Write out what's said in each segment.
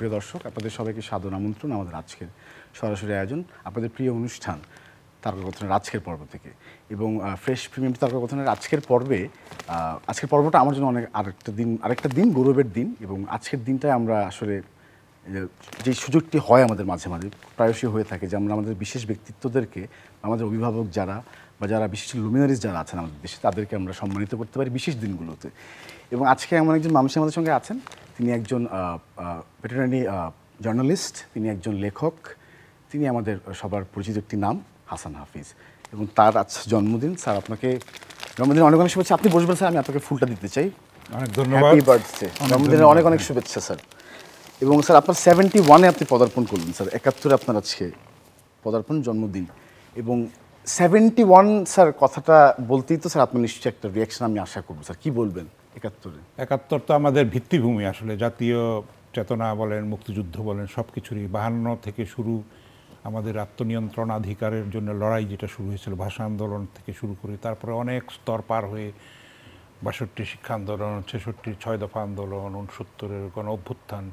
প্রিয় দর্শক, আপনাদের সবাইকে সাদর আমন্ত্রণ আমাদের আজকের সরাসরি আয়োজন, আপনাদের প্রিয় অনুষ্ঠান তারকাকথনের আজকের পর্ব থেকে। এবং ফ্রেশ প্রিমিয়াম তারকাকথনের আজকের পর্বটা আমার জন্য অনেক আরেকটা দিন গৌরবের দিন। এবং আজকের দিনটায় আমরা আসলে যে সুযোগটি হয় আমাদের মাঝে মাঝে প্রায়শই হয়ে থাকে যে আমরা আমাদের বিশেষ ব্যক্তিত্বদেরকে, আমাদের অভিভাবক যারা বা যারা বিশেষ লুমিনারিজ যারা আছেন আমাদের দেশে, তাদেরকে আমরা সম্মানিত করতে পারি বিশেষ দিনগুলোতে। এবং আজকে এমন একজন মানুষ আমাদের সঙ্গে আছেন, তিনি একজন ভেটেরারি জার্নালিস্ট, তিনি একজন লেখক, তিনি আমাদের সবার পরিচিত একটি নাম হাসান হাফিজ। এবং তার আজ জন্মদিন। স্যার, আপনাকে জন্মদিনে অনেক অনেক শুভেচ্ছা। আপনি বসবেন স্যার, আমি আপনাকে ফুলটা দিতে চাই। অনেক ধন্যবাদ। হ্যাপি বার্থডে, জন্মদিনের অনেক অনেক শুভেচ্ছা স্যার। এবং স্যার, আপনার 71-এ আপনি পদার্পণ করলেন স্যার, 71-এ আপনার আজকে পদার্পণ জন্মদিন। এবং 71 স্যার কথাটা বলতেই তো স্যার আপনার নিশ্চয়ই একটা রিয়াকশন আমি আশা করবো স্যার, কি বলবেন 71-এ? 71 তো আমাদের ভিত্তিভূমি, আসলে জাতীয় চেতনা বলেন, মুক্তিযুদ্ধ বলেন, সব কিছুরই 52 থেকে শুরু আমাদের আত্মনিয়ন্ত্রণাধিকারের জন্য লড়াই যেটা শুরু হয়েছিল ভাষা আন্দোলন থেকে শুরু করে, তারপরে অনেক স্তর পার হয়ে 62 শিক্ষা আন্দোলন, 66 6 দফা আন্দোলন, 69-এর গণ অভ্যুত্থান,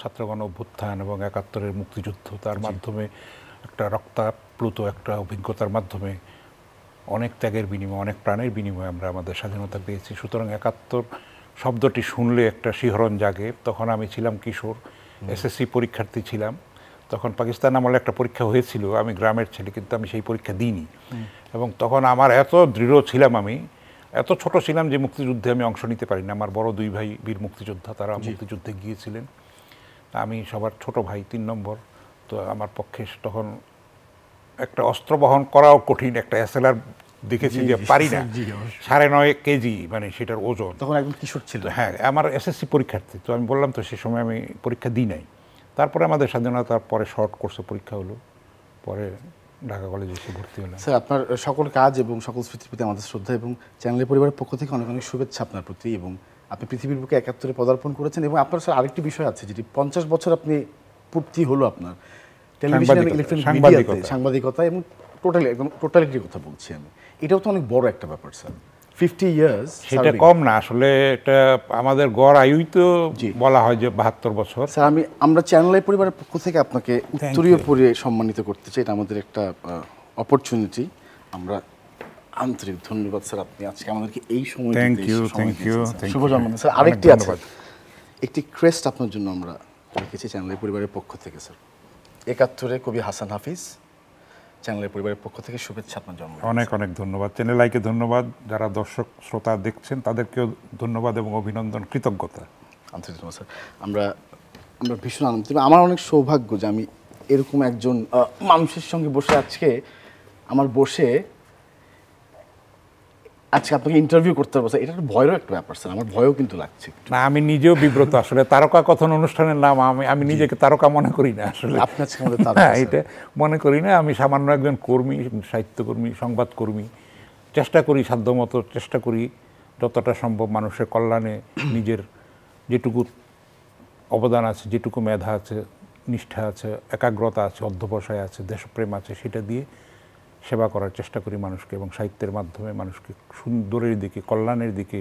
ছাত্র গণ অভ্যুত্থান এবং 71-এর মুক্তিযুদ্ধ, তার মাধ্যমে একটা রক্তাপ্লুত একটা অভিজ্ঞতার মাধ্যমে অনেক ত্যাগের বিনিময়ে, অনেক প্রাণের বিনিময়ে আমরা আমাদের স্বাধীনতা পেয়েছি। সুতরাং 71 শব্দটি শুনলে একটা শিহরণ জাগে। তখন আমি ছিলাম কিশোর, এসএসসি পরীক্ষার্থী ছিলাম। তখন পাকিস্তান আমলে একটা পরীক্ষা হয়েছিল, আমি গ্রামের ছেলে, কিন্তু আমি সেই পরীক্ষা দিইনি। এবং তখন আমার এত দৃঢ় ছিলাম, আমি এত ছোট ছিলাম যে মুক্তিযুদ্ধে আমি অংশ নিতে পারি না। আমার বড় দুই ভাই বীর মুক্তিযোদ্ধা, তারা মুক্তিযুদ্ধে গিয়েছিলেন, আমি সবার ছোট ভাই 3 নম্বর। তো আমার পক্ষে তখন একটা অস্ত্র বহন করাও কঠিন, একটা এসএলআর দেখেছি যে পারি না, 9.5 কেজি মানে সেটার ওজন। তখন একদম কিশোর ছিল। হ্যাঁ, আমার এসএসসি পরীক্ষার্থী, তো আমি বললাম তো সে সময় আমি পরীক্ষা দিই নাই। তারপরে আমাদের স্বাধীনতার পরে শর্ট কোর্সে পরীক্ষা হলো, পরে ঢাকা কলেজে এসে ভর্তি হলাম। স্যার, আপনার সকল কাজ এবং সকল স্মৃতির প্রতি আমাদের শ্রদ্ধা এবং চ্যানেলের পরিবারের পক্ষ থেকে অনেক অনেক শুভেচ্ছা আপনার প্রতি। এবং আপনি পৃথিবীর বুকে 71-এ পদার্পণ করেছেন। এবং আপনার স্যার আরেকটি বিষয় আছে, যেটি 50 বছর আপনি পূর্তি হলো আপনার টেলিভিশন, ইলেকট্রনিক মিডিয়াতে সাংবাদিকতা এবং টোটালিটির কথা বলছি আমি। এটাও তো অনেক বড় একটা ব্যাপার স্যার, 50 ইয়ার্স। সেটা কম না আসলে, এটা আমাদের গড় আয়ুই তো বলা হয় যে 72 বছর। স্যার, আমরা চ্যানেলের পরিবারের পক্ষ থেকে আপনাকে উত্তরীয় পরে সম্মানিত করতে চাই, এটা আমাদের একটা অপরচুনিটি। আমরা আন্তরিক ধন্যবাদ স্যার, আপনি আজকে আমাদেরকে এই সময় শুভ জন্মদিন স্যার। আরেকটি আছে, একটি ক্রেস্ট আপনার জন্য আমরা রেখেছি চ্যানেলের পরিবারের পক্ষ থেকে স্যার। 71-এ কবি হাসান হাফিজ, চ্যানেলের পরিবারের পক্ষ থেকে শুভেচ্ছা আপনার জন্মদিন। অনেক অনেক ধন্যবাদ। চ্যানেল আইকে ধন্যবাদ, যারা দর্শক শ্রোতা দেখছেন তাদেরকেও ধন্যবাদ এবং অভিনন্দন, কৃতজ্ঞতা। আন্তরিক ধন্যবাদ স্যার। আমরা ভীষণ আনন্দিত। আমার অনেক সৌভাগ্য যে আমি এরকম একজন মানুষের সঙ্গে বসে আজকে আপনাকে ইন্টারভিউ করতে পারবো স্যার। এটা একটা ভয়েরও একটা ব্যাপার স্যার, আমার ভয়ও কিন্তু লাগছে না, আমি নিজেও বিব্রত আসলে। তারকা কথন অনুষ্ঠানের নাম, আমি নিজেকে তারকা মনে করি না আসলে। আপনি আজকে আমাদের তারকা। এটা মনে করি না, আমি সামান্য একজন কর্মী, সাহিত্যকর্মী, সংবাদকর্মী। চেষ্টা করি, সাধ্যমতো চেষ্টা করি যতটা সম্ভব মানুষের কল্যাণে নিজের যেটুকু অবদান আছে, যেটুকু মেধা আছে, নিষ্ঠা আছে, একাগ্রতা আছে, অধ্যবসায় আছে, দেশপ্রেম আছে, সেটা দিয়ে সেবা করার চেষ্টা করি মানুষকে। এবং সাহিত্যের মাধ্যমে মানুষকে সুন্দরের দিকে, কল্যাণের দিকে,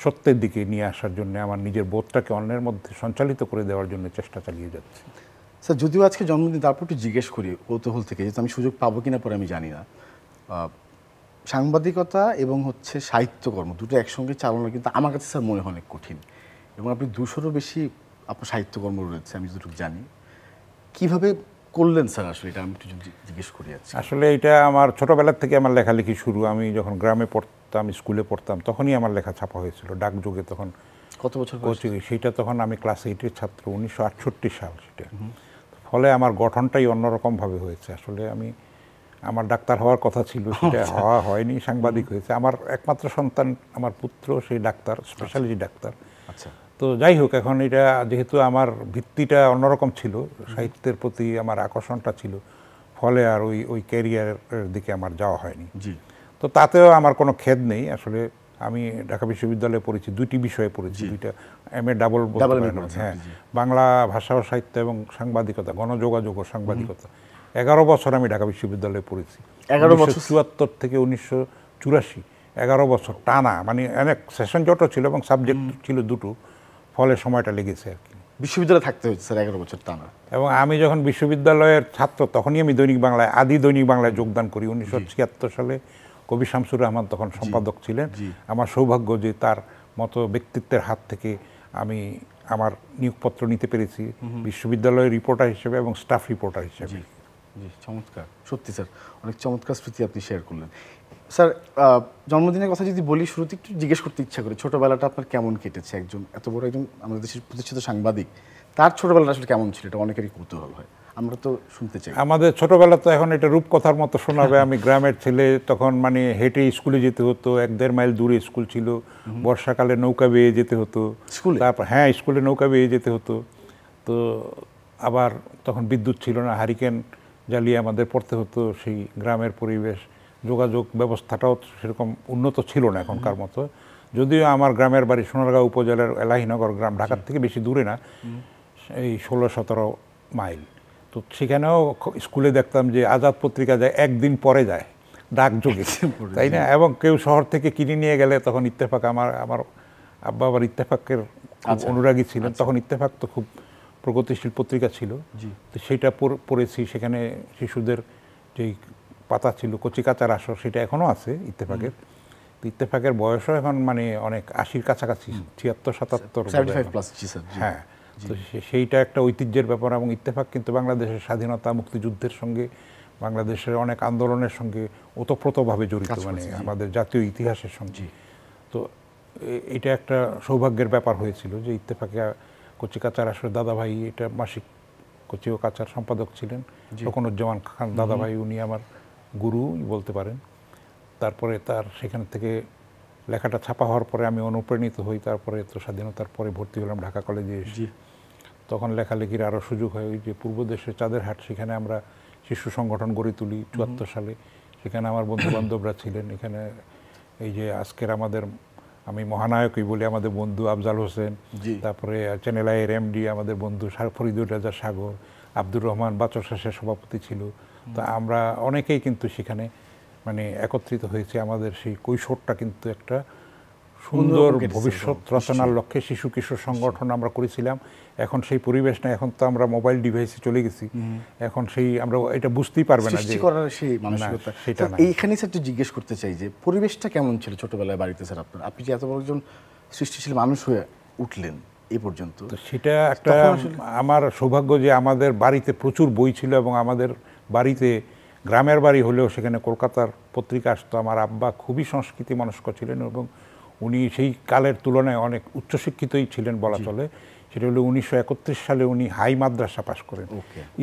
সত্যের দিকে নিয়ে আসার জন্য, আমার নিজের বোধটাকে অন্যের মধ্যে সঞ্চালিত করে দেওয়ার জন্য চেষ্টা চালিয়ে যাচ্ছি। স্যার, যদিও আজকে জন্মদিন, তারপর একটু জিজ্ঞেস করি কৌতূহল থেকে, যেহেতু আমি সুযোগ পাবো কিনা পরে আমি জানি না, সাংবাদিকতা এবং সাহিত্যকর্ম দুটো একসঙ্গে চালানো কিন্তু আমার কাছে স্যার মনে হয় অনেক কঠিন। এবং আপনি 200-রও বেশি আপনার সাহিত্যকর্ম রয়েছে আমি যতটুকু জানি। কিভাবে করলেন স্যার আসলে, এটা আমি একটু জিজ্ঞেস করি। আসলে এটা আমার ছোটোবেলার থেকে আমার লেখালেখি শুরু। আমি যখন গ্রামে পড়তাম, স্কুলে পড়তাম, তখনই আমার লেখা ছাপা হয়েছিল ডাকযোগে। তখন কত বছর সেইটা তখন আমি ক্লাস 8-এর ছাত্র, 1968 সাল সেটা। ফলে আমার গঠনটাই অন্যরকমভাবে হয়েছে। আসলে আমার ডাক্তার হওয়ার কথা ছিল, সেটা হওয়া হয়নি, সাংবাদিক হয়েছে। আমার একমাত্র সন্তান, আমার পুত্র, সেই ডাক্তার, স্পেশালিটি ডাক্তার। আচ্ছা। তো যাই হোক, এখন এটা যেহেতু আমার ভিত্তিটা অন্যরকম ছিল, সাহিত্যের প্রতি আমার আকর্ষণটা ছিল, ফলে আর ওই ক্যারিয়ারের দিকে আমার যাওয়া হয়নি। জি। তো তাতেও আমার কোনো খেদ নেই আসলে। আমি ঢাকা বিশ্ববিদ্যালয়ে পড়েছি, 2টি বিষয়ে পড়েছি, 2টা MA ডাবল। হ্যাঁ, বাংলা ভাষা ও সাহিত্য এবং সাংবাদিকতা, গণযোগাযোগ ও সাংবাদিকতা। 11 বছর আমি ঢাকা বিশ্ববিদ্যালয়ে পড়েছি, 1974 থেকে 1984, 11 বছর টানা। মানে অনেক সেশন জটও ছিল এবং সাবজেক্ট ছিল দুটো, ফলে সময়টা লেগেছে আর কি। বিশ্ববিদ্যালয়ে থাকতে হয়েছে স্যার 11 বছর টানা। এবং আমি যখন বিশ্ববিদ্যালয়ের ছাত্র তখনই আমি দৈনিক বাংলায় দৈনিক বাংলায় যোগদান করি 1976 সালে। কবি শামসুর রহমান তখন সম্পাদক ছিলেন। আমার সৌভাগ্য যে তার মতো ব্যক্তিত্বের হাত থেকে আমি আমার নিয়োগপত্র নিতে পেরেছি বিশ্ববিদ্যালয়ের রিপোর্টার হিসেবে এবং স্টাফ রিপোর্টার হিসেবে। জি, চমৎকার, সত্যি স্যার অনেক চমৎকার স্মৃতি আপনি শেয়ার করলেন। স্যার জন্মদিনের কথা যদি বলি, শুরুতে একটু জিজ্ঞেস করতে ইচ্ছা করে, ছোটবেলাটা আপনার কেমন কেটেছে? একজন এত বড় একজন আমাদের দেশের প্রতিষ্ঠিত সাংবাদিক, তার ছোটবেলাটা আসলে কেমন ছিল, এটা অনেকেরই কৌতূহল হয়, আমরা তো শুনতে চাই। আমাদের ছোটবেলা তো এখন এটা রূপকথার মতো শোনাবে। আমি গ্রামের ছেলে, তখন মানে হেঁটে স্কুলে যেতে হতো, 1-1.5 মাইল দূরে স্কুল ছিল। বর্ষাকালে নৌকা বেয়ে যেতে হতো স্কুলে। তারপর হ্যাঁ, স্কুলে নৌকা বেয়ে যেতে হতো। তো আবার তখন বিদ্যুৎ ছিল না, হারিকেন জ্বালিয়ে আমাদের পড়তে হতো। সেই গ্রামের পরিবেশ, যোগাযোগ ব্যবস্থাটাও সেরকম উন্নত ছিল না এখনকার মতো। যদিও আমার গ্রামের বাড়ি সোনারগাঁও উপজেলার এলাহিনগর গ্রাম, ঢাকার থেকে বেশি দূরে না, এই 16-17 মাইল। তো সেখানেও স্কুলে দেখতাম যে আজাদ পত্রিকা যায় একদিন পরে যায় ডাকযোগে, তাই না? এবং কেউ শহর থেকে কিনে নিয়ে গেলে তখন ইত্তেফাক, আমার আব্বা আবার ইত্তেফাকের অনুরাগী ছিলেন। তখন ইত্তেফাক তো খুব প্রগতিশীল পত্রিকা ছিল। তো সেটা পড়েছি। সেখানে শিশুদের যেই পাতা ছিল কচিকাচার আসর, সেটা এখনও আছে ইত্তেফাকের। ইত্তেফাকের বয়সও এখন মানে অনেক 80-র কাছাকাছি, 76-77। হ্যাঁ, তো সেইটা একটা ঐতিহ্যের ব্যাপার। এবং ইত্তেফাক কিন্তু বাংলাদেশের স্বাধীনতা মুক্তিযুদ্ধের সঙ্গে, বাংলাদেশের অনেক আন্দোলনের সঙ্গে ওতপ্রোতভাবে জড়িত, মানে আমাদের জাতীয় ইতিহাসের সঙ্গে। তো এটা একটা সৌভাগ্যের ব্যাপার হয়েছিল যে ইত্তেফাকে কচিকাচার আসলে দাদাভাই, এটা মাসিক কচি ও কাচার সম্পাদক ছিলেন শকুনুজ্জামান খান দাদাভাই, উনি আমার গুরু বলতে পারেন। তারপরে তার সেখান থেকে লেখাটা ছাপা হওয়ার পরে আমি অনুপ্রাণিত হই। তারপরে তো স্বাধীনতার পরে ভর্তি হলাম ঢাকা কলেজে এসে। তখন লেখালেখির আরও সুযোগ হয়। ওই যে পূর্বদেশের চাঁদের হাট, সেখানে আমরা শিশু সংগঠন গড়ে তুলি 74 সালে। সেখানে আমার বন্ধু বান্ধবরা ছিলেন। এখানে এই যে আজকের আমাদের, আমি মহানায়কই বলি, আমাদের বন্ধু আফজাল হোসেন, তারপরে চ্যানেল আইয়ের এমডি আমাদের বন্ধু ফরিদুর রাজা সাগর, আব্দুর রহমান বাচর শেষের সভাপতি ছিল। তো আমরা অনেকেই কিন্তু সেখানে মানে একত্রিত হয়েছে। আমাদের সেই কৈশোরটা কিন্তু একটা সুন্দর ভবিষ্যৎ রচনার লক্ষ্যে শিশু কিশোর সংগঠন আমরা করেছিলাম। এখন সেই পরিবেশ না, এখন তো আমরা মোবাইল ডিভাইসে চলে গেছি। এখন সেই আমরা এটা বুঝতেই পারবে না যে সেই মানসিকতা সেটা না। এইখানে স্যার একটু জিজ্ঞেস করতে চাই যে পরিবেশটা কেমন ছিল ছোটবেলায় বাড়িতে স্যার আপনার? আপনি যে এত বড় একজন সৃষ্টিশীল মানুষ হয়ে উঠলেন এই পর্যন্ত, তো সেটা একটা আমার সৌভাগ্য যে আমাদের বাড়িতে প্রচুর বই ছিল। এবং আমাদের বাড়িতে, গ্রামের বাড়ি হলেও সেখানে কলকাতার পত্রিকা আসতো। আমার আব্বা খুবই সংস্কৃতি মনস্ক ছিলেন এবং উনি সেই কালের তুলনায় অনেক উচ্চশিক্ষিতই ছিলেন বলা চলে। সেটা হলো 1931 সালে উনি হাই মাদ্রাসা পাশ করেন,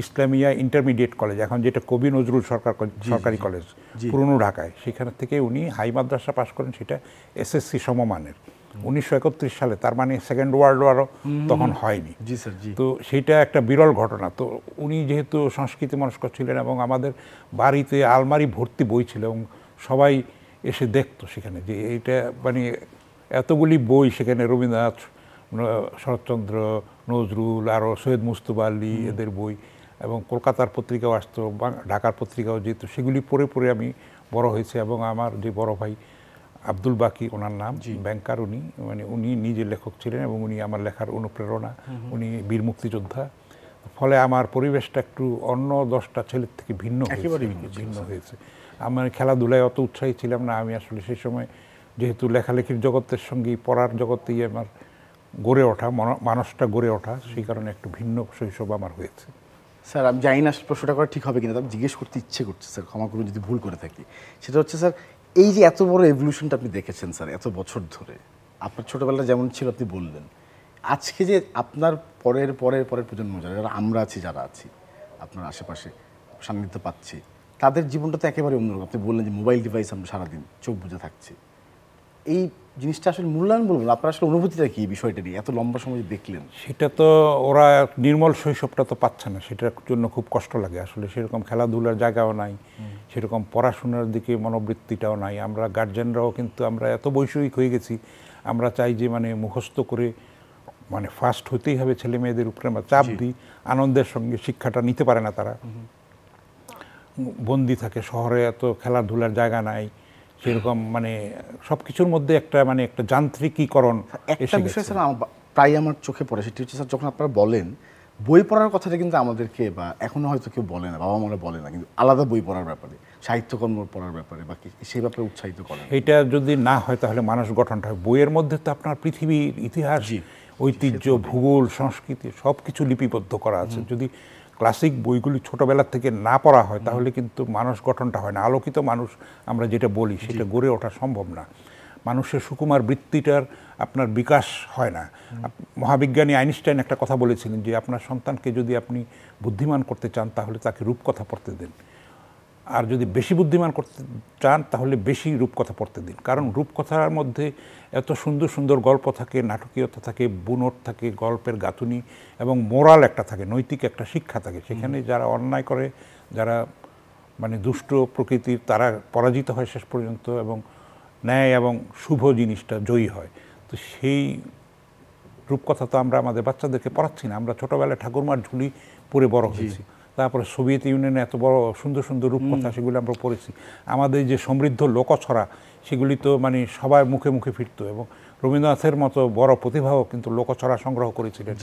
ইসলামিয়া ইন্টারমিডিয়েট কলেজ, এখন যেটা কবি নজরুল সরকারি কলেজ পুরনো ঢাকায়। সেখান থেকে উনি হাই মাদ্রাসা পাশ করেন, সেটা এসএসসি সমমানের 1931 সালে। তার মানে সেকেন্ড ওয়ার্ল্ড ওয়ারও তখন হয়নি। তো সেইটা একটা বিরল ঘটনা। তো উনি যেহেতু সংস্কৃতি মনস্ক ছিলেন এবং আমাদের বাড়িতে আলমারি ভর্তি বই ছিল এবং সবাই এসে দেখতো সেখানে যে এইটা মানে এতগুলি বই, সেখানে রবীন্দ্রনাথ, শরৎচন্দ্র, নজরুল, আরও সৈয়দ মুস্তফা আলী এদের বই, এবং কলকাতার পত্রিকাও আসতো, ঢাকার পত্রিকাও যেত। সেগুলি পড়ে পড়ে আমি বড় হয়েছি। এবং আমার যে বড় ভাই আব্দুল বাকি, ওনার নাম, ব্যাংকার, উনি মানে উনি নিজে লেখক ছিলেন এবং উনি আমার লেখার অনুপ্রেরণা। উনি বীর মুক্তিযোদ্ধা। ফলে আমার পরিবেশটা একটু অন্য 10টা ছেলের থেকে ভিন্ন হয়েছে। আমার খেলাধুলায় অত উৎসাহী ছিলাম না আমি আসলে সেই সময়, যেহেতু লেখালেখির জগতের সঙ্গেই পড়ার জগতেই আমার গড়ে ওঠা, মানুষটা গড়ে ওঠা, সেই কারণে একটু ভিন্ন শৈশব আমার হয়েছে। স্যার আমি জানি না প্রশ্নটা করা ঠিক হবে কিনা, তবে জিজ্ঞেস করতে ইচ্ছে করছে স্যার, ক্ষমা করুন যদি ভুল করে থাকি। সেটা হচ্ছে স্যার, এই যে এত বড় এভলিউশনটা আপনি দেখেছেন স্যার এত বছর ধরে, আপনার ছোটোবেলা যেমন ছিল আপনি বললেন, আজকে যে আপনার পরের পরের পরের প্রজন্ম যারা আমরা আছি, যারা আছি আপনার আশেপাশে সান্নিধ্য পাচ্ছি, তাদের জীবনটা তো একেবারে অন্যরকম। আপনি বললেন যে মোবাইল ডিভাইস আমরা সারাদিন চোখ বুজে থাকছি, এই জিনিসটা আসলে মূল্যায়ন বলবো, আপনার আসলে অনুভূতিটা কি এই বিষয়টা নিয়ে এত লম্বা সময় দেখলেন? সেটা তো ওরা নির্মল শৈশবটা তো পাচ্ছে না, সেটার জন্য খুব কষ্ট লাগে আসলে। সেরকম খেলাধুলার জায়গাও নাই, সেরকম পড়াশোনার দিকে মনোবৃত্তিটাও নাই। আমরা গার্জেনরাও কিন্তু আমরা এত বৈষয়িক হয়ে গেছি, আমরা চাই যে মানে মুখস্থ করে মানে ফার্স্ট হতেই হবে, ছেলে মেয়েদের উপরে আমরা চাপ দিই। আনন্দের সঙ্গে শিক্ষাটা নিতে পারে না, তারা বন্দি থাকে শহরে, এত খেলাধুলার জায়গা নাই সেরকম, মানে সব কিছুর মধ্যে একটা মানে একটা যান্ত্রিকীকরণ। একটা বিষয় স্যার প্রায় আমার চোখে পড়ে সেটি হচ্ছে স্যার, যখন আপনারা বলেন বই পড়ার কথাটা কিন্তু আমাদেরকে বা এখনো হয়তো কেউ বলে না, বাবা মারা বলে না, কিন্তু আলাদা বই পড়ার ব্যাপারে, সাহিত্যকর্ম পড়ার ব্যাপারে বা সেই ব্যাপারে উৎসাহিত করেন। এটা যদি না হয় তাহলে মানুষ গঠনটা হয়। বইয়ের মধ্যে তো আপনার পৃথিবীর ইতিহাস, ঐতিহ্য, ভূগোল, সংস্কৃতি সব কিছু লিপিবদ্ধ করা আছে। যদি ক্লাসিক বইগুলি ছোটবেলা থেকে না পড়া হয় তাহলে কিন্তু মানুষ গঠনটা হয় না। আলোকিত মানুষ আমরা যেটা বলি সেটা গড়ে ওঠা সম্ভব না। মানুষের সুকুমার বৃত্তিটার আপনার বিকাশ হয় না। মহাবিজ্ঞানী আইনস্টাইন একটা কথা বলেছিলেন যে আপনার সন্তানকে যদি আপনি বুদ্ধিমান করতে চান তাহলে তাকে রূপকথা পড়তে দেন, আর যদি বেশি বুদ্ধিমান করতে চান তাহলে বেশি রূপকথা পড়তে দিন। কারণ রূপকথার মধ্যে এত সুন্দর সুন্দর গল্প থাকে, নাটকীয়তা থাকে, বুনট থাকে, গল্পের গাঁথুনি এবং মোরাল একটা থাকে, নৈতিক একটা শিক্ষা থাকে। সেখানে যারা অন্যায় করে, যারা মানে দুষ্ট প্রকৃতির, তারা পরাজিত হয় শেষ পর্যন্ত এবং ন্যায় এবং শুভ জিনিসটা জয়ী হয়। তো সেই রূপকথা তো আমরা আমাদের বাচ্চাদেরকে পড়াচ্ছি না। আমরা ছোটোবেলায় ঠাকুরমার ঝুলি পড়ে বড় হয়েছি, তারপরে সোভিয়েত ইউনিয়নে এত বড় সুন্দর সুন্দর রূপকথা সেগুলো আমরা পড়েছি। আমাদের যে সমৃদ্ধ লোকছড়া সেগুলি তো মানে সবার মুখে মুখে ফিরত, এবং রবীন্দ্রনাথের মতো বড় প্রতিভাও কিন্তু লোকছড়া সংগ্রহ করেছিলেন।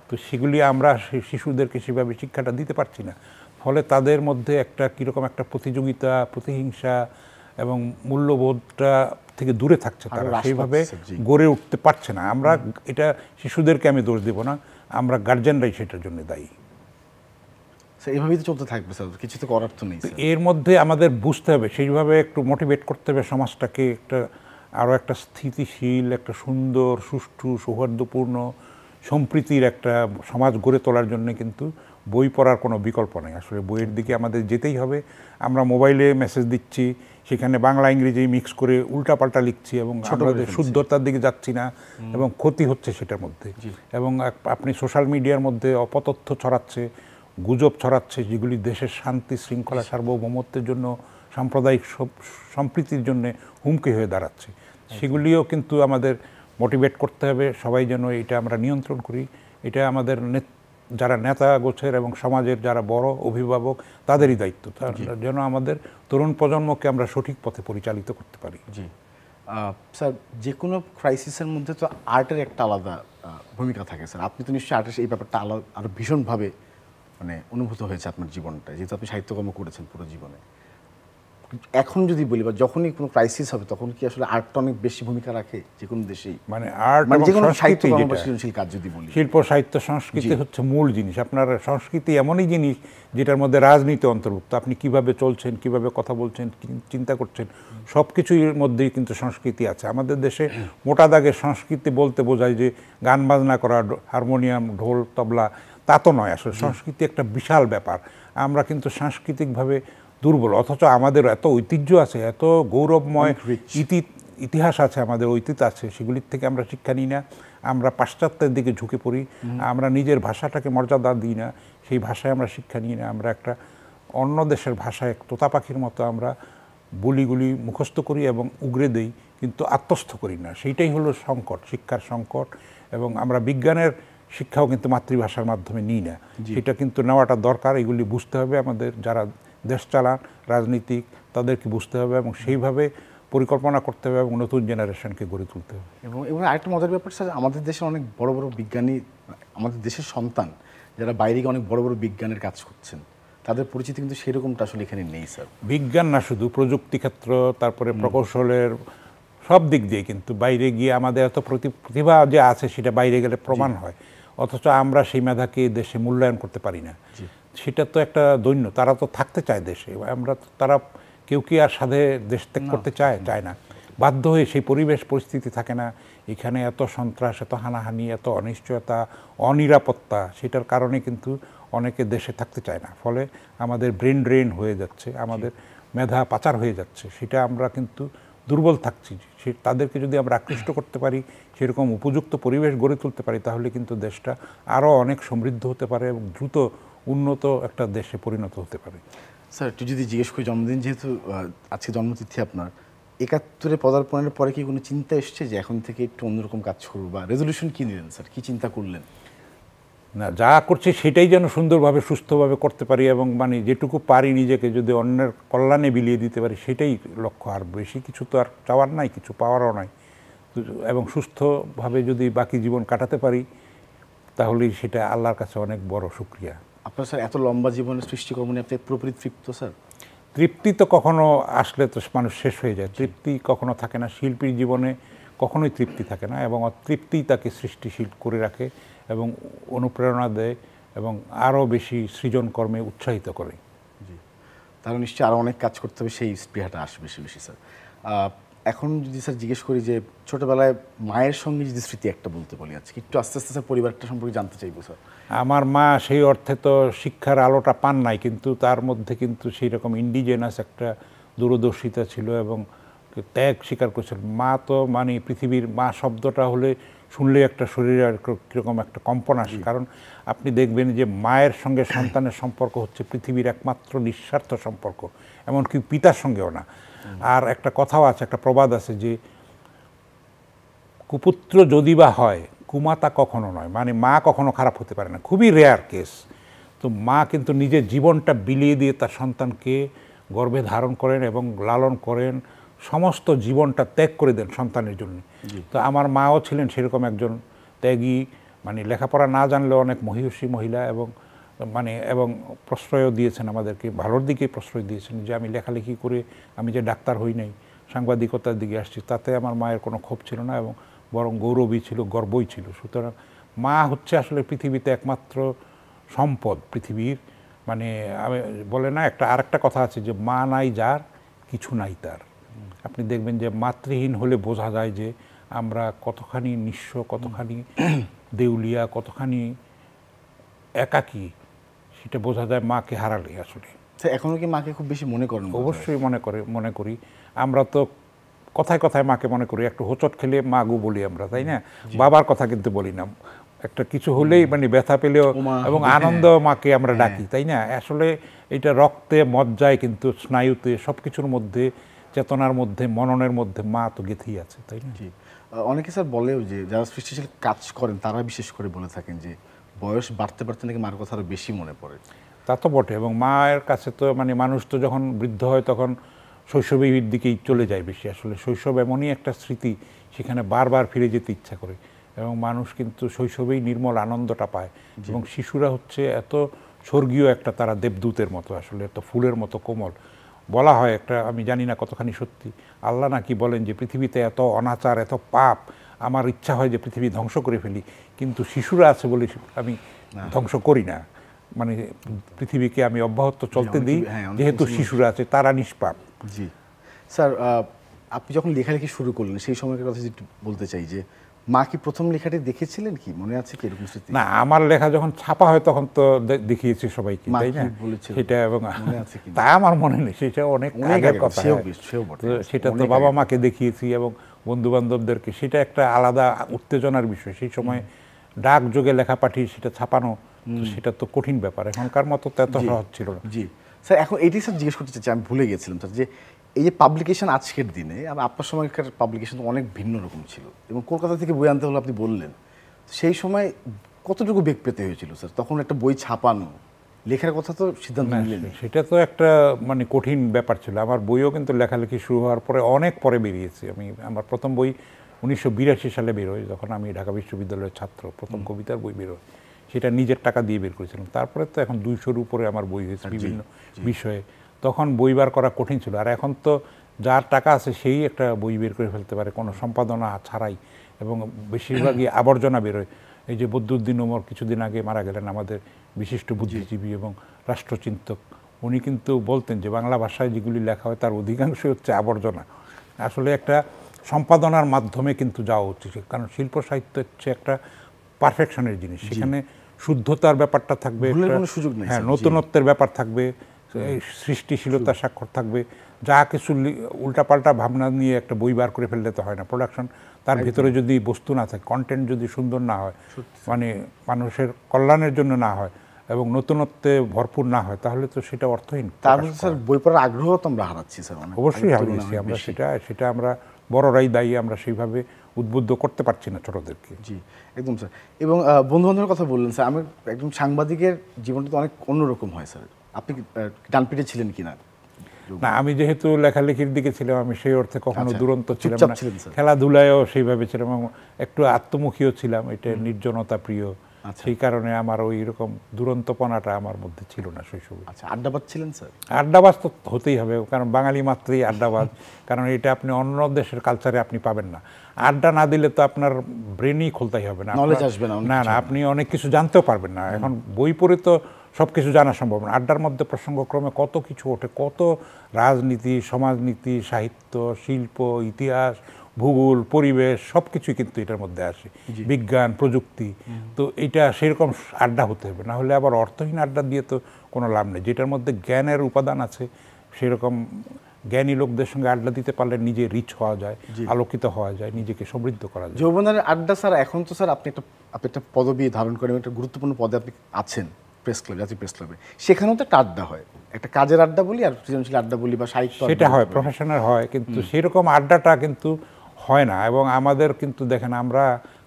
তো সেগুলি আমরা শিশুদেরকে সেভাবে শিক্ষাটা দিতে পারছি না। ফলে তাদের মধ্যে একটা কীরকম একটা প্রতিযোগিতা, প্রতিহিংসা এবং মূল্যবোধটা থেকে দূরে থাকছে, তারা সেইভাবে গড়ে উঠতে পারছে না। আমরা এটা শিশুদেরকে আমি দোষ দেব না, আমরা গার্জেনরাই সেটার জন্য দায়ী। এইভাবেই তো চলতে থাকবে স্যার, কিছু তো করার তো নেই। এর মধ্যে আমাদের বুঝতে হবে, সেইভাবে একটু মোটিভেট করতে হবে সমাজটাকে, একটা আরও একটা স্থিতিশীল, একটা সুন্দর, সুষ্ঠু, সৌহার্দ্যপূর্ণ, সম্প্রীতির একটা সমাজ গড়ে তোলার জন্য কিন্তু বই পড়ার কোনো বিকল্প নেই। আসলে বইয়ের দিকে আমাদের যেতেই হবে। আমরা মোবাইলে মেসেজ দিচ্ছি, সেখানে বাংলা ইংরেজি মিক্স করে উল্টাপাল্টা লিখছি এবং আমাদের শুদ্ধতার দিকে যাচ্ছি না, এবং ক্ষতি হচ্ছে সেটার মধ্যে। এবং আপনি সোশ্যাল মিডিয়ার মধ্যে অপতথ্য ছড়াচ্ছে, গুজব ছড়াচ্ছে, যেগুলি দেশের শান্তি শৃঙ্খলা সার্বভৌমত্বের জন্য, সাম্প্রদায়িক সম্প্রীতির জন্য হুমকি হয়ে দাঁড়াচ্ছে। সেগুলিও কিন্তু আমাদের মোটিভেট করতে হবে সবাই যেন এটা আমরা নিয়ন্ত্রণ করি। এটা আমাদের যারা নেতা গোছের এবং সমাজের যারা বড় অভিভাবক তাদেরই দায়িত্ব, যেন আমাদের তরুণ প্রজন্মকে আমরা সঠিক পথে পরিচালিত করতে পারি। জি স্যার, যে কোনো ক্রাইসিসের মধ্যে তো আর্টের একটা আলাদা ভূমিকা থাকে স্যার। আপনি তো নিশ্চয়ই আর্টের এই ব্যাপারটা আরও ভীষণভাবে মানে অনুভূত হয়েছে আপনার জীবনটা, যেহেতু আপনি সাহিত্যকর্ম করেছেন পুরো জীবনে। এখন যদি বলি বা যখনই কোনো ক্রাইসিস হবে তখন কি আসলে আর্টটা অনেক বেশি ভূমিকা রাখে যে কোনো দেশেই? মানে আর্ট মানে যে কোনো সাহিত্য সৃজনশীল কাজ যদি বলি, শিল্প সাহিত্য সংস্কৃতি হচ্ছে মূল জিনিস। আপনার সংস্কৃতি এমনই জিনিস যেটার মধ্যে রাজনীতি অন্তর্ভুক্ত। আপনি কিভাবে চলছেন, কিভাবে কথা বলছেন, চিন্তা করছেন, সব কিছুর মধ্যেই কিন্তু সংস্কৃতি আছে। আমাদের দেশে মোটা দাগে সংস্কৃতি বলতে বোঝায় যে গান বাজনা করা, হারমোনিয়াম, ঢোল, তবলা, তা তো নয়। আসলে সংস্কৃতি একটা বিশাল ব্যাপার। আমরা কিন্তু সাংস্কৃতিকভাবে দুর্বল, অথচ আমাদের এত ঐতিহ্য আছে, এত গৌরবময় ইতিহাস আছে, আমাদের ঐতিহ্য আছে, সেগুলির থেকে আমরা শিক্ষা নিই না। আমরা পাশ্চাত্যের দিকে ঝুঁকে পড়ি, আমরা নিজের ভাষাটাকে মর্যাদা দিই না, সেই ভাষায় আমরা শিক্ষা নিই না। আমরা একটা অন্য দেশের ভাষায় তোতা পাখির মতো আমরা বলিগুলি মুখস্থ করি এবং উগরে দেই, কিন্তু আত্মস্থ করি না। সেইটাই হলো সংকট, শিক্ষার সংকট। এবং আমরা বিজ্ঞানের শিক্ষাও কিন্তু মাতৃভাষার মাধ্যমে নিই না, সেটা কিন্তু নেওয়াটা দরকার। এগুলি বুঝতে হবে আমাদের, যারা দেশ চালান, রাজনীতিক, তাদেরকে বুঝতে হবে এবং সেইভাবে পরিকল্পনা করতে হবে এবং নতুন জেনারেশনকে গড়ে তুলতে হবে। এবং আরেকটা মজার ব্যাপার স্যার, আমাদের দেশের অনেক বড় বড় বিজ্ঞানী, আমাদের দেশের সন্তান যারা বাইরে গিয়ে অনেক বড় বড় বিজ্ঞানের কাজ করছেন, তাদের পরিচিতি কিন্তু সেরকমটা আসলে এখানে নেই স্যার। বিজ্ঞান না শুধু, প্রযুক্তি ক্ষেত্র, তারপরে প্রকৌশলের সব দিক দিয়ে কিন্তু বাইরে গিয়ে আমাদের এত প্রতিভা যে আছে সেটা বাইরে গেলে প্রমাণ হয়, অথচ আমরা সেই মেধাকে দেশে মূল্যায়ন করতে পারি না। সেটা তো একটা দৈন্য। তারা তো থাকতে চায় দেশে, আমরা তারা কেউ কি আর সাধে দেশ ত্যাগ করতে চায় না, বাধ্য হয়ে সেই পরিবেশ পরিস্থিতি থাকে না। এখানে এত সন্ত্রাস, এত হানাহানি, এত অনিশ্চয়তা, অনিরাপত্তা, সেটার কারণে কিন্তু অনেকে দেশে থাকতে চায় না। ফলে আমাদের ব্রেন ড্রেন হয়ে যাচ্ছে, আমাদের মেধা পাচার হয়ে যাচ্ছে। সেটা আমরা কিন্তু দুর্বল থাকছি। তাদেরকে যদি আমরা আকৃষ্ট করতে পারি, সেরকম উপযুক্ত পরিবেশ গড়ে তুলতে পারি, তাহলে কিন্তু দেশটা আরও অনেক সমৃদ্ধ হতে পারে এবং দ্রুত উন্নত একটা দেশে পরিণত হতে পারে। স্যার একটু যদি জিজ্ঞেস করি, জন্মদিন যেহেতু আজকে জন্মতিথি আপনার, ৭১ পদার্পণের পরে কি কোনো চিন্তা এসছে যে এখন থেকে একটু অন্যরকম কাজ করবো, বা রেজলিউশন কী নিলেন স্যার, কী চিন্তা করলেন? না, যা করছি সেটাই যেন সুন্দরভাবে সুস্থভাবে করতে পারি এবং মানে যেটুকু পারি নিজেকে যদি অন্যের কল্যাণে বিলিয়ে দিতে পারি, সেটাই লক্ষ্য। আর বেশি কিছু তো আর চাওয়ার নাই, কিছু পাওয়ারও নাই। এবং সুস্থভাবে যদি বাকি জীবন কাটাতে পারি তাহলেই সেটা আল্লাহর কাছে অনেক বড় শুকরিয়া। আপনার স্যার এত লম্বা জীবনের সৃষ্টিকর্ম নিয়ে আপনি পুরোপুরি তৃপ্ত স্যার? তৃপ্তি তো কখনো আসলে তো মানুষ শেষ হয়ে যায়, তৃপ্তি কখনো থাকে না। শিল্পীর জীবনে কখনোই তৃপ্তি থাকে না এবং অতৃপ্তি তাকে সৃষ্টিশীল করে রাখে এবং অনুপ্রেরণা দেয় এবং আরও বেশি সৃজন কর্মে উৎসাহিত করে। জি, তাহলে নিশ্চয়ই আরও অনেক কাজ করতে হবে, সেই স্পৃহাটা আসবে বেশি বেশি স্যার। এখন যদি স্যার জিজ্ঞেস করি যে ছোটোবেলায় মায়ের সঙ্গে যদি স্মৃতি একটা বলতে বলি, আজকে একটু আস্তে আস্তে স্যার পরিবারটা সম্পর্কে জানতে চাইবো স্যার। আমার মা সেই অর্থে তো শিক্ষার আলোটা পান নাই, কিন্তু তার মধ্যে কিন্তু সেই রকম ইন্ডিজেনাস একটা দূরদর্শিতা ছিল এবং ত্যাগ স্বীকার করেছিল। মা তো মানে পৃথিবীর মা শব্দটা হলে শুনলে একটা শরীরে কীরকম একটা কম্পন আসে, কারণ আপনি দেখবেন যে মায়ের সঙ্গে সন্তানের সম্পর্ক হচ্ছে পৃথিবীর একমাত্র নিঃস্বার্থ সম্পর্ক, এমনকি পিতার সঙ্গেও না। আর একটা কথাও আছে, একটা প্রবাদ আছে যে কুপুত্র যদি বা হয় কুমাতা কখনো নয়, মানে মা কখনো খারাপ হতে পারে না, খুবই রেয়ার কেস। তো মা কিন্তু নিজের জীবনটা বিলিয়ে দিয়ে তার সন্তানকে গর্ভে ধারণ করেন এবং লালন করেন, সমস্ত জীবনটা ত্যাগ করে দেন সন্তানের জন্য। তো আমার মাও ছিলেন সেরকম একজন ত্যাগী, মানে লেখাপড়া না জানলেও অনেক মহিষী মহিলা এবং এবং প্রশ্রয়ও দিয়েছেন আমাদেরকে, ভালোর দিকেই প্রশ্রয় দিয়েছেন। যে আমি লেখালেখি করে আমি যে ডাক্তার হই নাই, সাংবাদিকতার দিকে আসছি, তাতে আমার মায়ের কোনো ক্ষোভ ছিল না এবং বরং গৌরবই ছিল, গর্বই ছিল। সুতরাং মা হচ্ছে আসলে পৃথিবীতে একমাত্র সম্পদ পৃথিবীর। মানে আমি বলে না একটা আরেকটা কথা আছে যে মা নাই যার কিছু নাই তার। আপনি দেখবেন যে মাতৃহীন হলে বোঝা যায় যে আমরা কতখানি নিঃস্ব, কতখানি দেউলিয়া, কতখানি একাকী, সেটা বোঝা যায় মাকে হারালে আসলে। এখনো কি মাকে খুব বেশি মনে করেন? অবশ্যই মনে করি। আমরা তো কথায় কথায় মাকে মনে করি, একটু হোঁচট খেলে মা গো বলি আমরা, তাই না? বাবার কথা কিন্তু বলি না। একটা কিছু হলেই মানে ব্যথা পেলেও এবং আনন্দ মাকে আমরা ডাকি, তাই না? আসলে এটা রক্তে মজ্জায় কিন্তু স্নায়ুতে সব কিছুর মধ্যে, চেতনার মধ্যে, মননের মধ্যে মা তো গেঁথেই আছে, তাই না? অনেকে স্যার বলেও যে যারা সৃষ্টিশীল কাজ করেন তারা বিশেষ করে বলে থাকেন যে বয়স বাড়তে বাড়তে নাকি মার কথা আরও বেশি মনে পড়ে। তা তো বটে, এবং মায়ের কাছে তো মানে মানুষ তো যখন বৃদ্ধ হয় তখন শৈশবের দিকেই চলে যায় বেশি। আসলে শৈশব এমনই একটা স্মৃতি, সেখানে বারবার ফিরে যেতে ইচ্ছা করে এবং মানুষ কিন্তু শৈশবেই নির্মল আনন্দটা পায়। এবং শিশুরা হচ্ছে এত স্বর্গীয় একটা, তারা দেবদূতের মতো, আসলে এত ফুলের মতো কোমল। বলা হয় একটা, আমি জানি না কতখানি সত্যি, আল্লাহ নাকি বলেন যে পৃথিবীতে এত অনাচার, এত পাপ, আমার ইচ্ছা হয় যে পৃথিবী ধ্বংস করে ফেলি, কিন্তু শিশুরা আছে বলে আমি ধ্বংস করি না। মানে পৃথিবীকে আমি অব্যাহত চলতে দিই, যেহেতু শিশুরা আছে, তারা নিষ্পাপ। জি স্যার, আপনি যখন লেখালেখি শুরু করলেন সেই সময়কার কথা যদি একটু বলতে চাই যে মা কি প্রথম লেখাটি দেখেছিলেন, কি মনে আছে কি এরকম স্মৃতি? না, আমার লেখা যখন ছাপা হয় তখন তো দেখিয়েছি সবাইকে, তাই না? সেটা এবং তা আমার মনে নেই, সেটা অনেক আগের কথা। সেটা তো বাবা মাকে দেখিয়েছি এবং বন্ধু বান্ধবদেরকে, সেটা একটা আলাদা উত্তেজনার বিষয়। সেই সময় ডাক যোগে লেখা পাঠিয়ে সেটা ছাপানো, সেটা তো কঠিন ব্যাপার, এখনকার মতো তো এত সহজ ছিল না। জি স্যার, এখন এটি স্যার জিজ্ঞেস করতে চাচ্ছি, আমি ভুলে গেছিলাম স্যার, যে এই যে পাবলিকেশন আজকের দিনে, আপনার সময়কার পাবলিকেশন তো অনেক ভিন্ন রকম ছিল এবং কলকাতা থেকে বই আনতে হলো আপনি বললেন, সেই সময় কতটুকু বেগ পেতে হয়েছিল স্যার? তখন একটা বই ছাপানো, লেখার কথা তো সিদ্ধান্ত নিলেন, সেটা তো একটা মানে কঠিন ব্যাপার ছিল। আমার বইও কিন্তু লেখালেখি শুরু হওয়ার পরে অনেক পরে বেরিয়েছি। আমার প্রথম বই 1982 সালে বেরোয়, যখন আমি ঢাকা বিশ্ববিদ্যালয়ের ছাত্র। প্রথম কবিতার বই বেরোয়, সেটা নিজের টাকা দিয়ে বের করেছিলাম। তারপরে তো এখন 200-র উপরে আমার বই হয়েছে বিভিন্ন বিষয়ে। তখন বই বার করা কঠিন ছিল, আর এখন তো যার টাকা আছে সেই একটা বই বের করে ফেলতে পারে কোনো সম্পাদনা ছাড়াই, এবং বেশিরভাগই আবর্জনা বেরোয়। এই যে বদরুদ্দীন ওমর কিছুদিন আগে মারা গেলেন, আমাদের বিশিষ্ট বুদ্ধিজীবী এবং রাষ্ট্রচিন্তক, উনি কিন্তু বলতেন যে বাংলা ভাষায় যেগুলি লেখা হয় তার অধিকাংশই হচ্ছে আবর্জনা। আসলে একটা সম্পাদনার মাধ্যমে কিন্তু যাওয়া উচিত, কারণ শিল্প সাহিত্য হচ্ছে একটা পারফেকশনের জিনিস, সেখানে শুদ্ধতার ব্যাপারটা থাকবে, হ্যাঁ, নতুনত্বের ব্যাপার থাকবে, সৃষ্টিশীলতার স্বাক্ষর থাকবে। যা কিছু উল্টাপাল্টা ভাবনা নিয়ে একটা বই বার করে ফেললে তো হয় না। প্রোডাকশন, তার ভিতরে যদি বস্তু না থাকে, কন্টেন্ট যদি সুন্দর না হয়, মানে মানুষের কল্যাণের জন্য না হয় এবং নতুনত্বে ভরপুর না হয়, তাহলে তো সেটা অর্থহীন। তারপরে স্যার বই পড়ার আগ্রহ তো আমরা হারাচ্ছি স্যার, অবশ্যই হারিয়েছি আমরা। সেটা আমরা বড়রাই দায়ী, আমরা সেইভাবে উদ্বুদ্ধ করতে পারছি না ছোটদেরকে। জি একদম স্যার। এবং বন্ধু বান্ধবের কথা বললেন স্যার, আমি একজন সাংবাদিকের জীবনটা তো অনেক অন্যরকম হয় স্যার। আপনি ডানপিটে ছিলেন কিনা? না, আমি যেহেতু লেখালেখির দিকে ছিলাম, আমি সেই অর্থে কখনো দুরন্ত ছিলাম চুপচাপ না। ছিলেন, স্যার। খেলাধুলায়ও সেইভাবে ছিলাম এবং একটু আত্মমুখীও ছিলাম, এটা নির্জনতা প্রিয়। সেই কারণে আমার ওই রকম দুরন্তপনাটা আমার মধ্যে ছিল না শৈশবে। আচ্ছা, আড্ডাবাজ ছিলেন স্যার? আড্ডাবাজ তো হতেই হবে, কারণ বাঙালি মাত্রই আড্ডাবাজ। কারণ এটা আপনি অন্য দেশের কালচারে আপনি পাবেন না। আড্ডা না দিলে তো আপনার ব্রেনই খুলতেই হবে না, নলেজ আসবে না, না না, আপনি অনেক কিছু জানতেও পারবেন না। এখন বই পড়ে তো সব কিছু জানা সম্ভব না। আড্ডার মধ্যে প্রসঙ্গক্রমে কত কিছু ওঠে, কত রাজনীতি, সমাজনীতি, সাহিত্য, শিল্প, ইতিহাস, ভূগোল, পরিবেশ, সব কিছুই কিন্তু এটার মধ্যে আসে, বিজ্ঞান, প্রযুক্তি। তো এটা সেরকম আড্ডা হতে হবে, না হলে আবার অর্থহীন আড্ডা দিয়ে তো কোনো লাভ নেই। যেটার মধ্যে জ্ঞানের উপাদান আছে, সেরকম জ্ঞানী লোকদের সঙ্গে আড্ডা দিতে পারলে নিজে রিচ হওয়া যায়, আলোকিত হওয়া যায়, নিজেকে সমৃদ্ধ করা যায়। যৌবনের আড্ডা স্যার, এখন তো স্যার আপনি একটা পদবি ধারণ করেন, একটা গুরুত্বপূর্ণ পদে আপনি আছেন প্রেস ক্লাব, জাতীয় প্রেস ক্লাবে। সেখানেও তো একটা আড্ডা হয়, একটা কাজের আড্ডা বলি আর সৃজনশীল আড্ডা বলি বা সাহিত্য সেটা হয়, প্রফেশনাল হয়, কিন্তু সেরকম আড্ডাটা কিন্তু হয় না। এবং আমাদের কিন্তু দেখেন, আমরা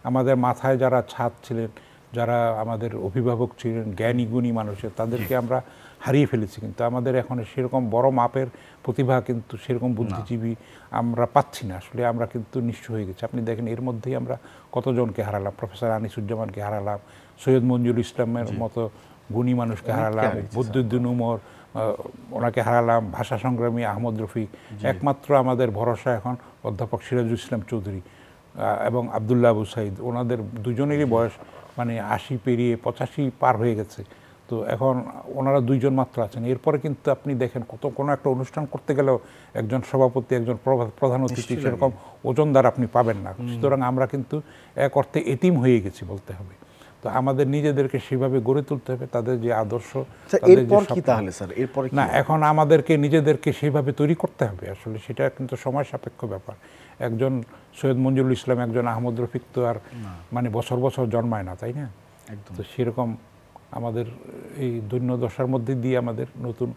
আমাদের মাথায় যারা ছাদ ছিলেন, যারা আমাদের অভিভাবক ছিলেন, জ্ঞানী গুণী মানুষের, তাদেরকে আমরা হারিয়ে ফেলেছি। কিন্তু আমাদের এখন সেরকম বড় মাপের প্রতিভা, কিন্তু সেরকম বুদ্ধিজীবী আমরা পাচ্ছি না। আসলে আমরা কিন্তু নিঃস্ব হয়ে গেছি। আপনি দেখেন, এর মধ্যেই আমরা কতজনকে হারালাম। প্রফেসর আনিসুজ্জামানকে হারালাম, সৈয়দ মঞ্জুর ইসলামের মতো গুণী মানুষকে হারালাম, বদরুদ্দীন উমর ওনাকে হারালাম, ভাষা সংগ্রামী আহমদ রফিক। একমাত্র আমাদের ভরসা এখন অধ্যাপক সিরাজুল ইসলাম চৌধুরী এবং আবদুল্লাহ আবু সাইদ। ওনাদের দুজনেরই বয়স মানে 80 পেরিয়ে 85 পার হয়ে গেছে। তো এখন ওনারা দুইজন মাত্র আছেন। এরপরে কিন্তু আপনি দেখেন, কোনো একটা অনুষ্ঠান করতে গেলেও একজন সভাপতি, একজন প্রধান অতিথি, সেরকম ওজনদার আপনি পাবেন না। সুতরাং আমরা কিন্তু এক অর্থে এতিম হয়ে গেছি বলতে হবে। তো আমাদের নিজেদেরকে সেভাবে গড়ে তুলতে হবে, তাদের যে আদর্শ, এরপর কি তাহলে স্যার? এরপরে না, এখন আমাদেরকে নিজেদেরকে সেইভাবে তৈরি করতে হবে। আসলে সেটা কিন্তু সময় সাপেক্ষ ব্যাপার। একজন সৈয়দ মঞ্জুরুল ইসলাম, একজন আহমদ রফিক তো আর মানে বছর বছর জন্মায় না, তাই না? তো সেরকম আমাদের এই দৈন্য দশার মধ্যে দিয়ে আমাদের নতুন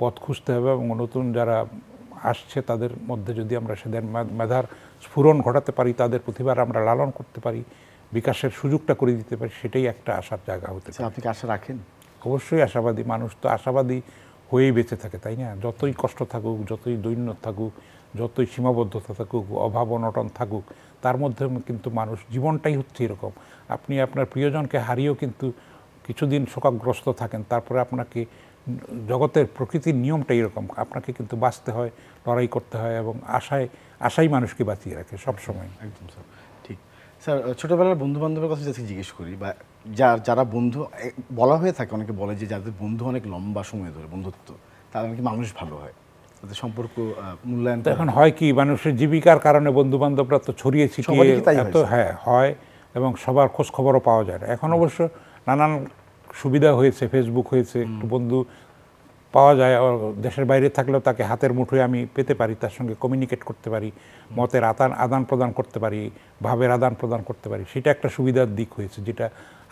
পথ খুঁজতে হবে এবং নতুন যারা আসছে তাদের মধ্যে যদি আমরা সেদের মেধার স্ফুরণ ঘটাতে পারি, তাদের প্রতিভার আমরা লালন করতে পারি, বিকাশের সুযোগটা করে দিতে পারি, সেটাই একটা আশার জায়গা হতে পারে। আপনি কি আশা রাখেন? অবশ্যই আশাবাদী। মানুষ তো আশাবাদী হয়েই বেঁচে থাকে, তাই না? যতই কষ্ট থাকুক, যতই দৈন্য থাকুক, যতই সীমাবদ্ধতা থাকুক, অভাব অনটন থাকুক, তার মধ্যে কিন্তু মানুষ, জীবনটাই হচ্ছে এরকম। আপনি আপনার প্রিয়জনকে হারিয়েও কিন্তু কিছুদিন শোকাগ্রস্ত থাকেন, তারপরে আপনাকে জগতের প্রকৃতির নিয়মটা এরকম, আপনাকে কিন্তু বাঁচতে হয়, লড়াই করতে হয় এবং আশাই মানুষকে বাঁচিয়ে রাখে সবসময়। একদম স্যার, ঠিক। স্যার, ছোটোবেলার বন্ধু-বান্ধবের কথা যদি জিজ্ঞেস করি, বা যারা বন্ধু বলা হয়ে থাকে, অনেকে বলে যে যাদের বন্ধু অনেক লম্বা সময় ধরে বন্ধুত্ব, তাদের নাকি মানুষ ভালো হয়, তাদের সম্পর্ক মূল্যায়ন। এখন হয় কি, মানুষের জীবিকার কারণে বন্ধু-বান্ধবরা তো ছড়িয়ে ছিটিয়ে এত, হ্যাঁ হয়, এবং সবার খোঁজ খবরও পাওয়া যায় না। এখন অবশ্য নানান সুবিধা হয়েছে, ফেসবুক হয়েছে, একটু বন্ধু পাওয়া যায়। দেশের বাইরে থাকলেও তাকে হাতের মুঠোয় আমি পেতে পারি, তার সঙ্গে কমিউনিকেট করতে পারি, মতের আদান প্রদান করতে পারি, ভাবের আদান প্রদান করতে পারি। সেটা একটা সুবিধার দিক হয়েছে, যেটা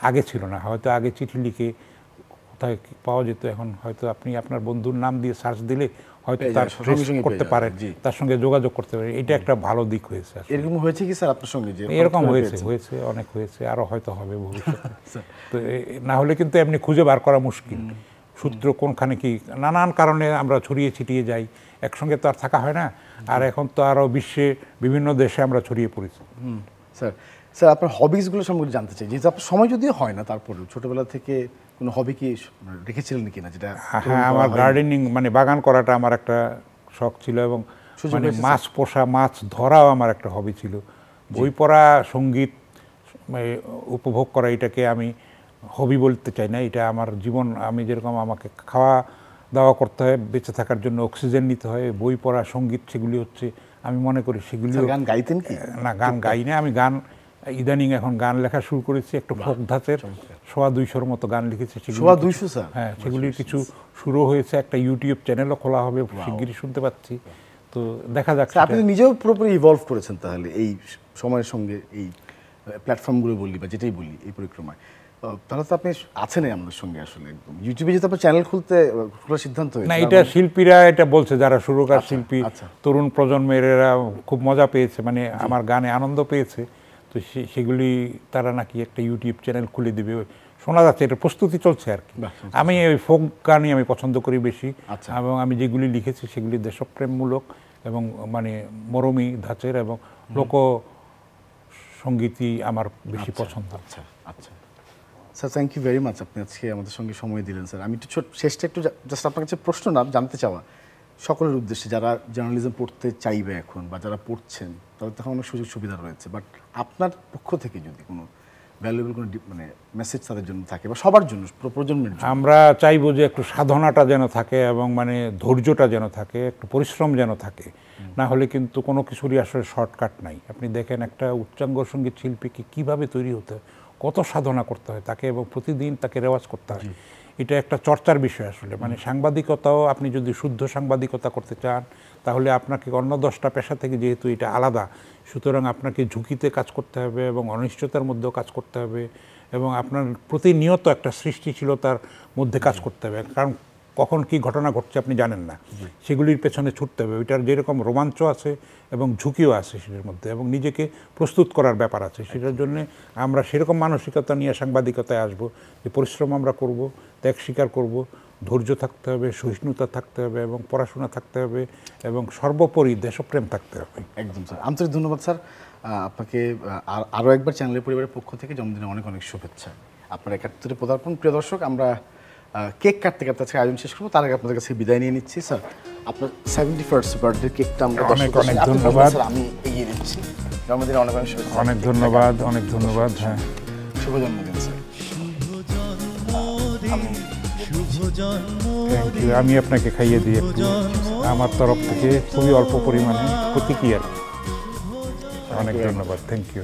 আগে ছিল না। হয়তো আগে চিঠি লিখে কোথায় পাওয়া যেত, এখন হয়তো আপনি আপনার বন্ধুর নাম দিয়ে সার্চ দিলে হয়তো তার করতে পারেন, তার সঙ্গে যোগাযোগ করতে পারেন। এটা একটা ভালো দিক হয়েছে। এরকম হয়েছে কি স্যার আপনার সঙ্গে? এরকম হয়েছে, অনেক হয়েছে, আরও হয়তো হবে ভবিষ্যতে। তো না হলে কিন্তু এমনি খুঁজে বার করা মুশকিল, সূত্র কোনখানে কি, নানান কারণে আমরা ছড়িয়ে ছিটিয়ে যাই, একসঙ্গে তো আর থাকা হয় না। আর এখন তো আরও বিশ্বে বিভিন্ন দেশে আমরা ছড়িয়ে পড়েছি। স্যার আপনার হবিসগুলো সম্পর্কে জানতে চাই, যেহেতু আপনার সময় যদিও হয় না, তারপরেও ছোটবেলা থেকে কোনো হবি কি রেখেছিলেন কিনা? যেটা, হ্যাঁ, আমার গার্ডেনিং মানে বাগান করাটা আমার একটা শখ ছিল, এবং মানে মাছ পোষা, মাছ ধরাও আমার একটা হবি ছিল। বই পড়া, সঙ্গীত উপভোগ করা, এটাকে আমি হবি বলতে চাই না। এটা আমার জীবন। আমি যেরকম, আমাকে খাওয়া দাওয়া করতে হয়, বেঁচে থাকার জন্য অক্সিজেন নিতে হয়, বই পড়া, সঙ্গীত, সেগুলি হচ্ছে, আমি মনে করি সেগুলি। গান গাইতেন কি? না, গান গাই না আমি। গান ইদানিং এখন গান লেখা শুরু করেছি, একটু ফোক ধাঁচের 100-200 মতো গান লিখেছি। 100-200 স্যার? হ্যাঁ, সেগুলির কিছু শুরু হয়েছে, একটা ইউটিউব চ্যানেলও খোলা হবে, শিগগিরই শুনতে পাচ্ছি। তো দেখা যাক। আপনি নিজেও পুরোপুরি ইভলভ করেছেন তাহলে এই সময়ের সঙ্গে, এই প্ল্যাটফর্মগুলো বলি বা যেটাই বলি, এই পরিক্রমায়। তাহলে তো আপনি আছেন আমাদের সঙ্গে আসলে। একদম ইউটিউবে যেতে আপনার চ্যানেল খোলার সিদ্ধান্ত হয়েছে না, এটা শিল্পীরা এটা বলছে, যারা সুরকার শিল্পী, তরুণ প্রজন্মের, এরা খুব মজা পেয়েছে, মানে আমার গানে আনন্দ পেয়েছে। তো সেগুলি তারা নাকি একটা ইউটিউব চ্যানেল খুলে দিবে, শোনা যাচ্ছে, এটা প্রস্তুতি চলছে আর কি। বাহ, আমি ওই ফোক গানই আমি পছন্দ করি বেশি, আচ্ছা। এবং আমি যেগুলি লিখেছি সেগুলি দেশপ্রেমমূলক এবং মানে মরমী ধাঁচের এবং লোক সঙ্গীতই আমার বেশি পছন্দ। আচ্ছা আচ্ছা sir, thank you very much, আপনি আজকে আমাদের সঙ্গে সময় দিলেন স্যার। আমি একটু শেষটা একটু জাস্ট আপনার কাছে প্রশ্ন না জানতে চাওয়া সকলের উদ্দেশ্যে, যারা জার্নালিজম পড়তে চাইবে এখন বা যারা পড়ছেন তাদের তখন অনেক সুযোগ সুবিধা রয়েছে, বাট আপনার পক্ষ থেকে যদি কোনো ভ্যালুয়েবল কোনো মানে মেসেজ তাদের জন্য থাকে বা সবার জন্য প্রজন্মের জন্য। আমরা চাইবো যে একটু সাধনাটা যেন থাকে এবং মানে ধৈর্যটা যেন থাকে, একটু পরিশ্রম যেন থাকে, না হলে কিন্তু কোনো কিছুরই আসলে শর্টকাট নাই। আপনি দেখেন একটা উচ্চাঙ্গ সঙ্গীত শিল্পীকে কীভাবে তৈরি হতে হয়, কত সাধনা করতে হয় তাকে, এবং প্রতিদিন তাকে রেওয়াজ করতে হয়। এটা একটা চর্চার বিষয় আসলে। মানে সাংবাদিকতাও আপনি যদি শুদ্ধ সাংবাদিকতা করতে চান তাহলে আপনাকে অন্য 10টা পেশা থেকে যেহেতু এটা আলাদা, সুতরাং আপনাকে ঝুঁকিতে কাজ করতে হবে এবং অনিশ্চয়তার মধ্যেও কাজ করতে হবে এবং আপনার প্রতিনিয়ত একটা সৃষ্টিশীলতার মধ্যে কাজ করতে হবে, কারণ কখন কি ঘটনা ঘটছে আপনি জানেন না, সেগুলির পেছনে ছুটতে হবে। ওইটার যেরকম রোমাঞ্চ আছে এবং ঝুঁকিও আছে সেটার মধ্যে, এবং নিজেকে প্রস্তুত করার ব্যাপার আছে। সেটার জন্য আমরা সেরকম মানসিকতা নিয়ে সাংবাদিকতায় আসব যে পরিশ্রম আমরা করব, ত্যাগ স্বীকার করব, ধৈর্য থাকতে হবে, সহিষ্ণুতা থাকতে হবে এবং পড়াশোনা থাকতে হবে এবং সর্বোপরি দেশপ্রেম থাকতে হবে। একদম স্যার, আন্তরিক ধন্যবাদ স্যার আপনাকে। আরও একবার চ্যানেলের পরিবারের পক্ষ থেকে জন্মদিনে অনেক অনেক শুভেচ্ছা। আপনার 71 পদার্পণ। প্রিয় দর্শক, আমরা কেক কাটতে কাটতে আজকে আয়োজন শেষ করবো, তার আগে আপনাদের কাছে বিদায় নিয়ে নিচ্ছি। স্যার, আপনার 71st বার্থডে কেকটা আমরা অনেক অনেক ধন্যবাদ। আমি এগিয়ে দিচ্ছি। জন্মদিনে অনেক অনেক শুভেচ্ছা। অনেক ধন্যবাদ, অনেক ধন্যবাদ। হ্যাঁ, শুভ জন্মদিন স্যার। Thank you. আমি আপনাকে খাইয়ে দিই একটু আমার তরফ থেকে, খুবই অল্প পরিমাণে প্রতিক্রিয়া। অনেক ধন্যবাদ, থ্যাংক ইউ।